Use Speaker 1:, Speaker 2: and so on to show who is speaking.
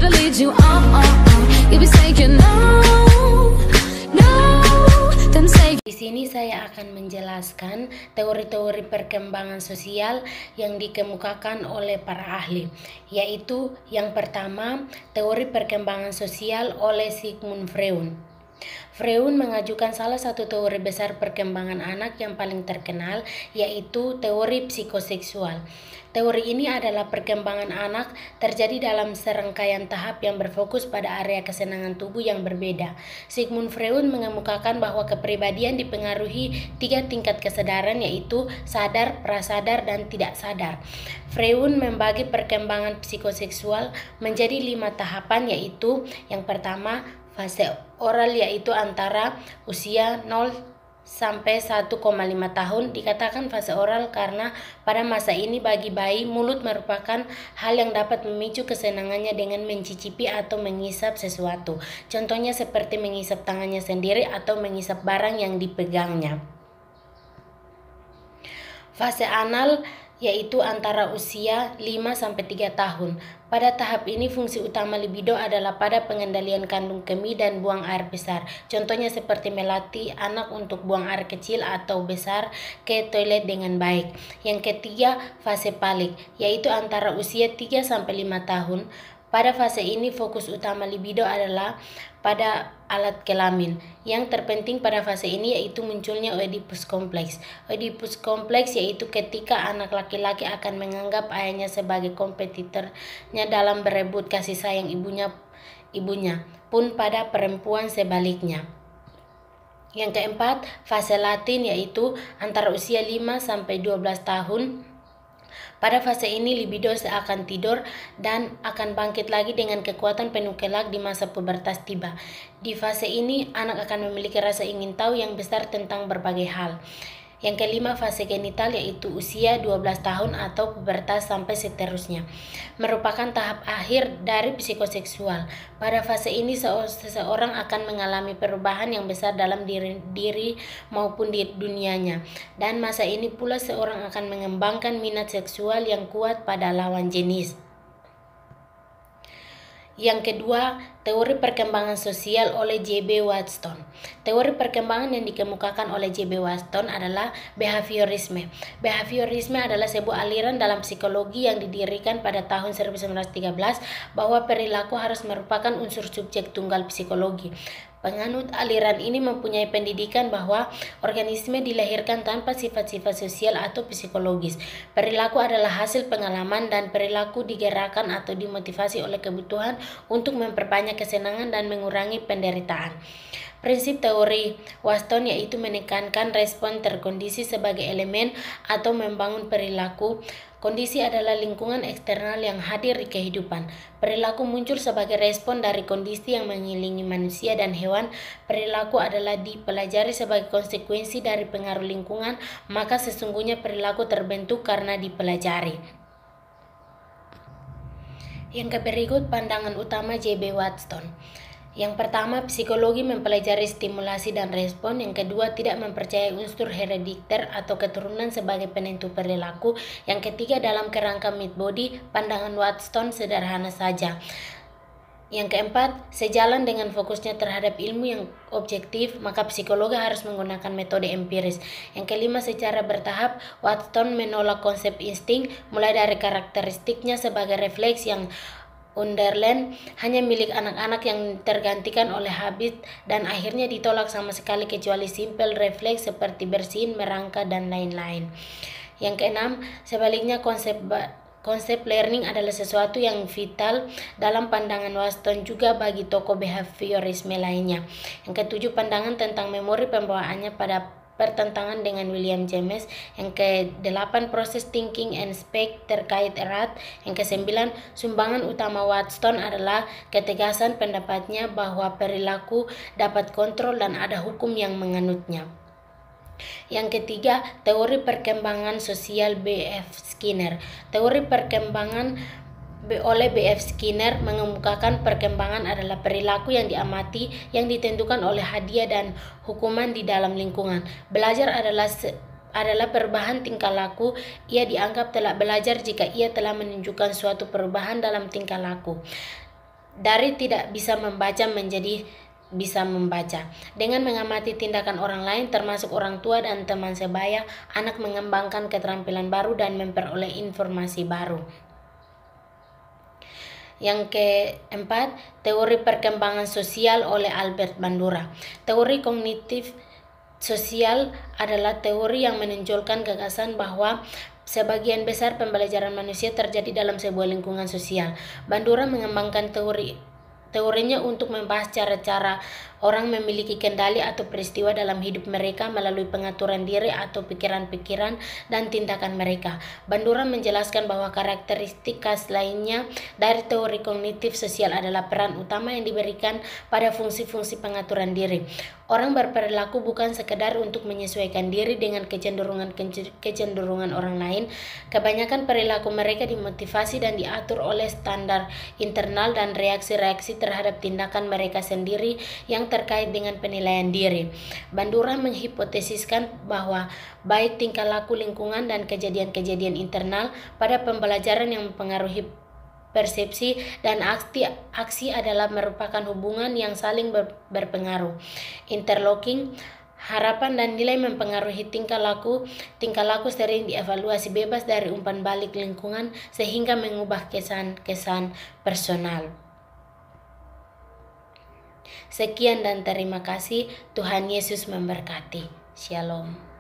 Speaker 1: never lead you on. You be saying no, no, then say.
Speaker 2: Di sini saya akan menjelaskan teori-teori perkembangan sosial yang dikemukakan oleh para ahli, yaitu yang pertama, teori perkembangan sosial oleh Sigmund Freud. Freud mengajukan salah satu teori besar perkembangan anak yang paling terkenal, yaitu teori psikoseksual. Teori ini adalah perkembangan anak terjadi dalam serangkaian tahap yang berfokus pada area kesenangan tubuh yang berbeda. Sigmund Freud mengemukakan bahwa kepribadian dipengaruhi 3 tingkat kesadaran, yaitu sadar, prasadar, dan tidak sadar. Freud membagi perkembangan psikoseksual menjadi 5 tahapan, yaitu yang pertama, fase oral, yaitu antara usia 0 sampai 1,5 tahun. Dikatakan fase oral karena pada masa ini bagi bayi, mulut merupakan hal yang dapat memicu kesenangannya dengan mencicipi atau mengisap sesuatu. Contohnya seperti mengisap tangannya sendiri atau mengisap barang yang dipegangnya. Fase anal yaitu antara usia 5 sampai 3 tahun. Pada tahap ini fungsi utama libido adalah pada pengendalian kandung kemih dan buang air besar. Contohnya seperti melatih anak untuk buang air kecil atau besar ke toilet dengan baik. Yang ketiga, fase palik, yaitu antara usia 3 sampai 5 tahun. Pada fase ini fokus utama libido adalah pada alat kelamin. Yang terpenting pada fase ini yaitu munculnya Oedipus kompleks. Oedipus kompleks yaitu ketika anak laki-laki akan menganggap ayahnya sebagai kompetitornya dalam berebut kasih sayang ibunya, pun pada perempuan sebaliknya. Yang keempat, fase latin, yaitu antara usia 5 sampai 12 tahun. Pada fase ini libido seakan tidur dan akan bangkit lagi dengan kekuatan penuh kelak di masa pubertas tiba. Di fase ini anak akan memiliki rasa ingin tahu yang besar tentang berbagai hal. Yang kelima, fase genital, yaitu usia 12 tahun atau pubertas sampai seterusnya. Merupakan tahap akhir dari psikoseksual. Pada fase ini seseorang akan mengalami perubahan yang besar dalam diri maupun di dunianya. Dan masa ini pula seorang akan mengembangkan minat seksual yang kuat pada lawan jenis. Yang kedua, teori perkembangan sosial oleh J.B. Watson. Teori perkembangan yang dikemukakan oleh J.B. Watson adalah behaviorisme. Behaviorisme adalah sebuah aliran dalam psikologi yang didirikan pada tahun 1913 bahwa perilaku harus merupakan unsur subjek tunggal psikologi. Penganut aliran ini mempunyai pendidikan bahwa organisme dilahirkan tanpa sifat-sifat sosial atau psikologis. Perilaku adalah hasil pengalaman dan perilaku digerakkan atau dimotivasi oleh kebutuhan untuk memperbanyak kesenangan dan mengurangi penderitaan. Prinsip teori Watson yaitu menekankan respon terkondisi sebagai elemen atau membangun perilaku. Kondisi adalah lingkungan eksternal yang hadir di kehidupan. Perilaku muncul sebagai respon dari kondisi yang mengelilingi manusia dan hewan. Perilaku adalah dipelajari sebagai konsekuensi dari pengaruh lingkungan, maka sesungguhnya perilaku terbentuk karena dipelajari. Yang berikut pandangan utama J.B. Watson. Yang pertama, psikologi mempelajari stimulasi dan respon. Yang kedua, tidak mempercayai unsur herediter atau keturunan sebagai penentu perilaku. Yang ketiga, dalam kerangka mid-body, pandangan Watson sederhana saja. Yang keempat, sejalan dengan fokusnya terhadap ilmu yang objektif, maka psikologi harus menggunakan metode empiris. Yang kelima, secara bertahap, Watson menolak konsep insting, mulai dari karakteristiknya sebagai refleks yang underland hanya milik anak-anak yang tergantikan oleh habit, dan akhirnya ditolak sama sekali kecuali simple refleks seperti bersin, merangka, dan lain-lain. Yang keenam, sebaliknya konsep learning adalah sesuatu yang vital dalam pandangan Watson juga bagi tokoh behaviorisme lainnya. Yang ketujuh, pandangan tentang memori pembawaannya pada pertentangan dengan William James. Yang ke-8, proses thinking and speak terkait erat. Yang ke-9, sumbangan utama Watson adalah ketegasan pendapatnya bahwa perilaku dapat kontrol dan ada hukum yang menganutnya. Yang ketiga, teori perkembangan sosial B.F. Skinner. Teori perkembangan oleh B.F. Skinner mengemukakan perkembangan adalah perilaku yang diamati yang ditentukan oleh hadiah dan hukuman di dalam lingkungan. Belajar adalah perubahan tingkah laku. Ia dianggap telah belajar jika ia telah menunjukkan suatu perubahan dalam tingkah laku. dari tidak bisa membaca menjadi bisa membaca. Dengan mengamati tindakan orang lain termasuk orang tua dan teman sebaya, anak mengembangkan keterampilan baru dan memperoleh informasi baru. Yang keempat, teori perkembangan sosial oleh Albert Bandura. Teori kognitif sosial itelah teori yang menonjolkan gagasan bahwa sebagian besar pembelajaran manusia terjadi dalam sebuah lingkungan sosial. Bandura mengembangkan teorinya untuk membahas cara-cara orang memiliki kendali atau peristiwa dalam hidup mereka melalui pengaturan diri atau pikiran-pikiran dan tindakan mereka. Bandura menjelaskan bahwa karakteristik khas lainnya dari teori kognitif sosial adalah peran utama yang diberikan pada fungsi-fungsi pengaturan diri. Orang berperilaku bukan sekedar untuk menyesuaikan diri dengan kecenderungan orang lain. Kebanyakan perilaku mereka dimotivasi dan diatur oleh standar internal dan reaksi-reaksi terhadap tindakan mereka sendiri yang terkait dengan penilaian diri. Bandura menghipotesiskan bahwa baik tingkah laku lingkungan dan kejadian-kejadian internal pada pembelajaran yang mempengaruhi persepsi dan aksi adalah merupakan hubungan yang saling berpengaruh. Interlocking, harapan dan nilai mempengaruhi tingkah laku sering dievaluasi bebas dari umpan balik lingkungan sehingga mengubah kesan-kesan personal. Sekian dan terima kasih. Tuhan Yesus memberkati. Shalom.